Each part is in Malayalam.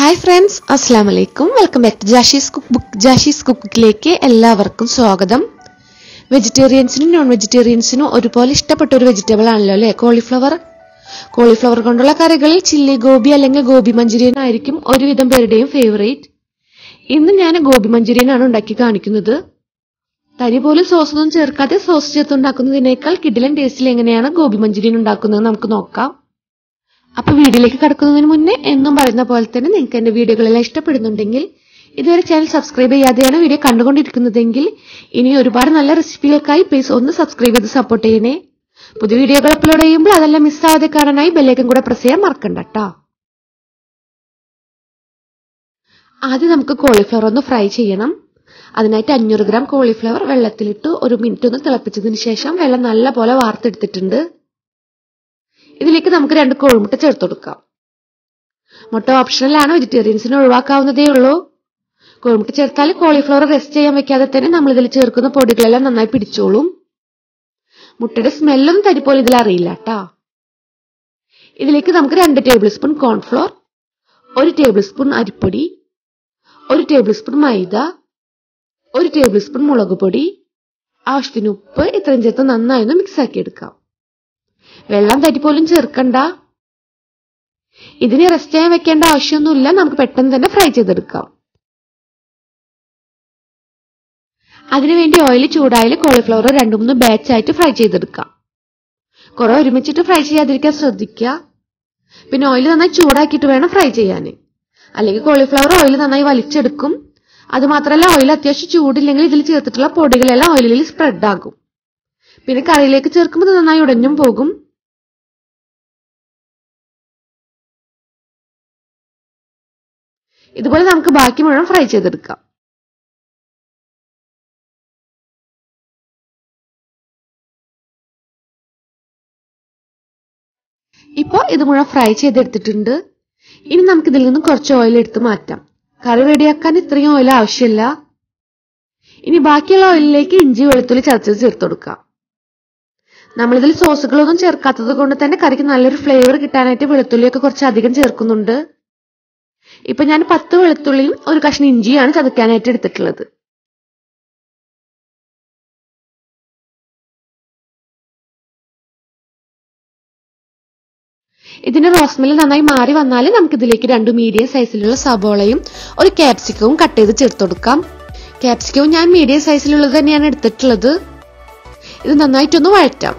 Hi friends, Assalamu alaikum. Welcome back to Jashi's Cookbook-ലേക്ക് എല്ലാവർക്കും സ്വാഗതം. വെജിറ്റേറിയൻസിനും നോൺ വെജിറ്റേറിയൻസിനും ഒരുപോലെ ഇഷ്ടപ്പെട്ട ഒരു വെജിറ്റബിൾ ആണല്ലോ അല്ലേ കോളിഫ്ലവർ. കോളിഫ്ലവർ കൊണ്ടുള്ള കറികളിൽ ചില്ലി ഗോബി അല്ലെങ്കിൽ ഗോബി മഞ്ചൂരിയൻ ആയിരിക്കും ഒരുവിധം പേരുടെയും ഫേവറേറ്റ്. ഇന്ന് ഞാൻ ഗോബി മഞ്ചൂരിയൻ ആണ് ഉണ്ടാക്കി കാണിക്കുന്നത്. തരി പോലും സോസ് ഒന്നും ചേർക്കാതെ സോസ് ചേർത്ത് ഉണ്ടാക്കുന്നതിനേക്കാൾ കിടിലൻ ടേസ്റ്റിൽ എങ്ങനെയാണ് ഗോബി മഞ്ചൂരിയൻ ഉണ്ടാക്കുന്നത് നമുക്ക് നോക്കാം. അപ്പോൾ വീഡിയോയിലേക്ക് കടക്കുന്നതിന് മുന്നേ എന്നും പറയുന്ന പോലെ തന്നെ നിങ്ങൾക്ക് എൻ്റെ വീഡിയോകളെല്ലാം ഇഷ്ടപ്പെടുന്നുണ്ടെങ്കിൽ ഇതുവരെ ചാനൽ സബ്സ്ക്രൈബ് ചെയ്യാതെയാണ് വീഡിയോ കണ്ടുകൊണ്ടിരിക്കുന്നതെങ്കിൽ ഇനി ഒരുപാട് നല്ല റെസിപ്പികൾക്കായി പ്ലീസ് ഒന്ന് സബ്സ്ക്രൈബ് ചെയ്ത് സപ്പോർട്ട് ചെയ്യണേ. പുതിയ വീഡിയോകൾ അപ്ലോഡ് ചെയ്യുമ്പോൾ അതെല്ലാം മിസ്സാവാതെ കാണാനായി ബെല്ലൈക്കൺ കൂടെ പ്രസ് ചെയ്യാൻ മറക്കണ്ട കേട്ടോ. ആദ്യം നമുക്ക് കോളിഫ്ലവർ ഒന്ന് ഫ്രൈ ചെയ്യണം. അതിനായിട്ട് 500 ഗ്രാം കോളിഫ്ലവർ വെള്ളത്തിലിട്ട് 1 മിനിറ്റ് ഒന്ന് തിളപ്പിച്ചതിന് ശേഷം വെള്ളം നല്ലപോലെ വാർത്തെടുത്തിട്ടുണ്ട്. ഇതിലേക്ക് നമുക്ക് 2 കോഴിമുട്ട ചേർത്ത് കൊടുക്കാം. മുട്ട ഓപ്ഷണലാണ്, വെജിറ്റേറിയൻസിന് ഒഴിവാക്കാവുന്നതേ ഉള്ളൂ. കോഴിമുട്ട ചേർത്താൽ കോളിഫ്ലവർ റെസ്റ്റ് ചെയ്യാൻ വെക്കാതെ തന്നെ നമ്മൾ ഇതിൽ ചേർക്കുന്ന പൊടികളെല്ലാം നന്നായി പിടിച്ചോളും. മുട്ടയുടെ സ്മെല്ലൊന്നും തരിപോലെ ഇതിൽ അറിയില്ല കേട്ടോ. ഇതിലേക്ക് നമുക്ക് 2 table spoon cornflour, 1 table spoon അരിപ്പൊടി, 1 ടേബിൾ സ്പൂൺ മൈദ, 1 ടേബിൾ സ്പൂൺ മുളക് പൊടി, ആവശ്യത്തിന് ഉപ്പ് ഇത്രയും ചേർത്ത് നന്നായി ഒന്ന് മിക്സ് ആക്കി എടുക്കാം. വെള്ളം തരിപ്പോലും ചേർക്കണ്ട. ഇതിന് റെസ്റ്റ് ചെയ്യാൻ വെക്കേണ്ട ആവശ്യമൊന്നുമില്ല, നമുക്ക് പെട്ടെന്ന് തന്നെ ഫ്രൈ ചെയ്തെടുക്കാം. അതിനുവേണ്ടി ഓയിൽ ചൂടായാൽ കോളിഫ്ലവർ 2-3 ബാച്ച് ആയിട്ട് ഫ്രൈ ചെയ്തെടുക്കാം. കുറെ ഒരുമിച്ചിട്ട് ഫ്രൈ ചെയ്യാതിരിക്കാൻ ശ്രദ്ധിക്കുക. പിന്നെ ഓയിൽ നന്നായി ചൂടാക്കിയിട്ട് വേണം ഫ്രൈ ചെയ്യാൻ, അല്ലെങ്കിൽ കോളിഫ്ലവർ ഓയിൽ നന്നായി വലിച്ചെടുക്കും. അതുമാത്രമല്ല ഓയിൽ അത്യാവശ്യം ചൂടില്ലെങ്കിൽ ഇതിൽ ചേർത്തിട്ടുള്ള പൊടികളെല്ലാം ഓയിലിൽ സ്പ്രെഡ് ആകും. പിന്നെ കറിയിലേക്ക് ചേർക്കുമ്പോൾ ഇത് നന്നായി ഉടഞ്ഞും പോകും. ഇതുപോലെ നമുക്ക് ബാക്കി മുഴുവൻ ഫ്രൈ ചെയ്തെടുക്കാം. ഇപ്പോൾ ഇത് മുഴുവൻ ഫ്രൈ ചെയ്തെടുത്തിട്ടുണ്ട്. ഇനി നമുക്ക് ഇതിൽ നിന്ന് കുറച്ച് ഓയിൽ എടുത്ത് മാറ്റാം. കറി റെഡിയാക്കാൻ ഇത്രയും ഓയിൽ ആവശ്യമില്ല. ഇനി ബാക്കിയുള്ള ഓയിലിലേക്ക് ഇഞ്ചി വെളുത്തുള്ളി ചതച്ചത് ചേർത്ത് കൊടുക്കാം. നമ്മളിതിൽ സോസുകളൊന്നും ചേർക്കാത്തത് കൊണ്ട് തന്നെ കറിക്ക് നല്ലൊരു ഫ്ലേവർ കിട്ടാനായിട്ട് വെളുത്തുള്ളിയൊക്കെ കുറച്ച് അധികം ചേർക്കുന്നുണ്ട്. ഇപ്പൊ ഞാൻ 10 വെളുത്തുള്ളിയും 1 കഷ്ണം ഇഞ്ചിയാണ് ചതക്കാനായിട്ട് എടുത്തിട്ടുള്ളത്. ഇതിന്റെ റോസ്മെൽ നന്നായി മാറി വന്നാൽ നമുക്ക് ഇതിലേക്ക് 2 മീഡിയം സൈസിലുള്ള സബോളയും 1 ക്യാപ്സിക്കവും കട്ട് ചെയ്ത് ചേർത്ത് കൊടുക്കാം. ക്യാപ്സിക്കവും ഞാൻ മീഡിയം സൈസിലുള്ളത് തന്നെയാണ് എടുത്തിട്ടുള്ളത്. ഇത് നന്നായിട്ടൊന്ന് വഴറ്റാം.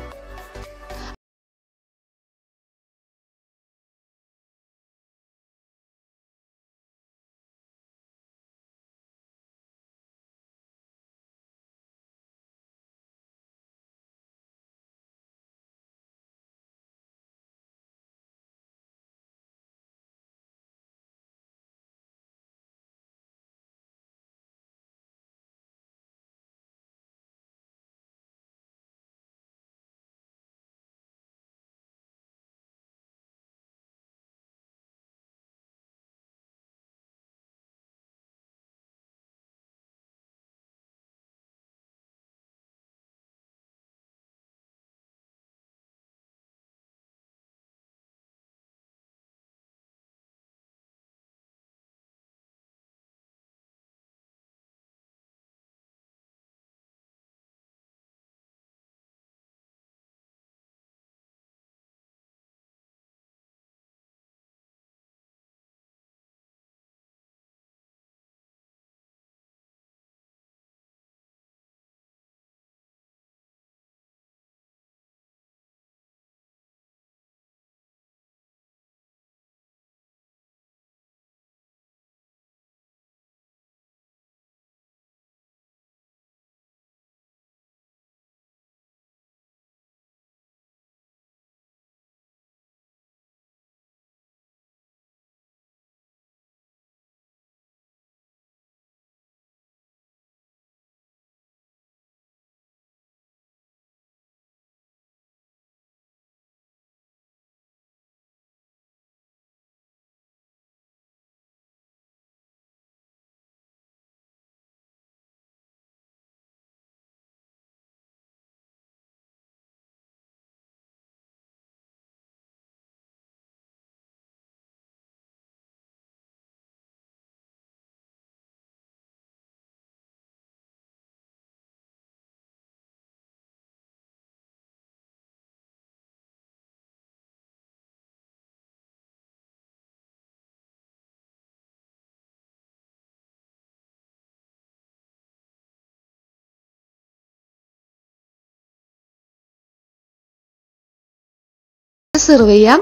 സെർവ് ചെയ്യാം.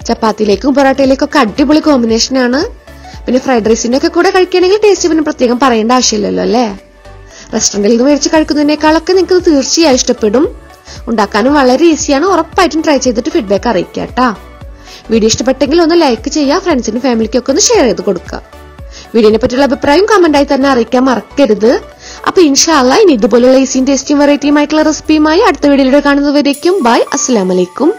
ചപ്പാത്തിയിലേക്കും പൊറോട്ടയിലേക്കും ഒക്കെ അടിപൊളി കോമ്പിനേഷനാണ്. പിന്നെ ഫ്രൈഡ് റൈസിന്റെ ഒക്കെ കൂടെ കഴിക്കുകയാണെങ്കിൽ ടേസ്റ്റ് പിന്നെ പ്രത്യേകം പറയേണ്ട ആവശ്യമില്ലല്ലോ അല്ലേ. റെസ്റ്റോറന്റിൽ നിന്ന് മേടിച്ച് കഴിക്കുന്നതിനേക്കാളൊക്കെ നിങ്ങൾക്ക് തീർച്ചയായും ഇഷ്ടപ്പെടും. ഉണ്ടാക്കാനും വളരെ ഈസിയാണ്. ഉറപ്പായിട്ടും ട്രൈ ചെയ്തിട്ട് ഫീഡ്ബാക്ക് അറിയിക്കുക കേട്ടോ. വീഡിയോ ഇഷ്ടപ്പെട്ടെങ്കിൽ ഒന്ന് ലൈക്ക് ചെയ്യുക, ഫ്രണ്ട്സിനും ഫാമിലിക്കും ഒക്കെ ഒന്ന് ഷെയർ ചെയ്ത് കൊടുക്കുക. വീഡിയോനെ പറ്റിയുള്ള അഭിപ്രായം കമന്റായി തന്നെ അറിയിക്കാൻ മറക്കരുത്. അപ്പൊ ഇൻഷാ അല്ലാഹ് ഇനി ഇതുപോലുള്ള ഈസിയും ടേസ്റ്റിയും വെറൈറ്റിയുമായിട്ടുള്ള റെസിപ്പിയുമായി അടുത്ത വീഡിയോയിലൂടെ കാണുന്നവരേക്കും ബൈ. അസ്സലാമു അലൈക്കും.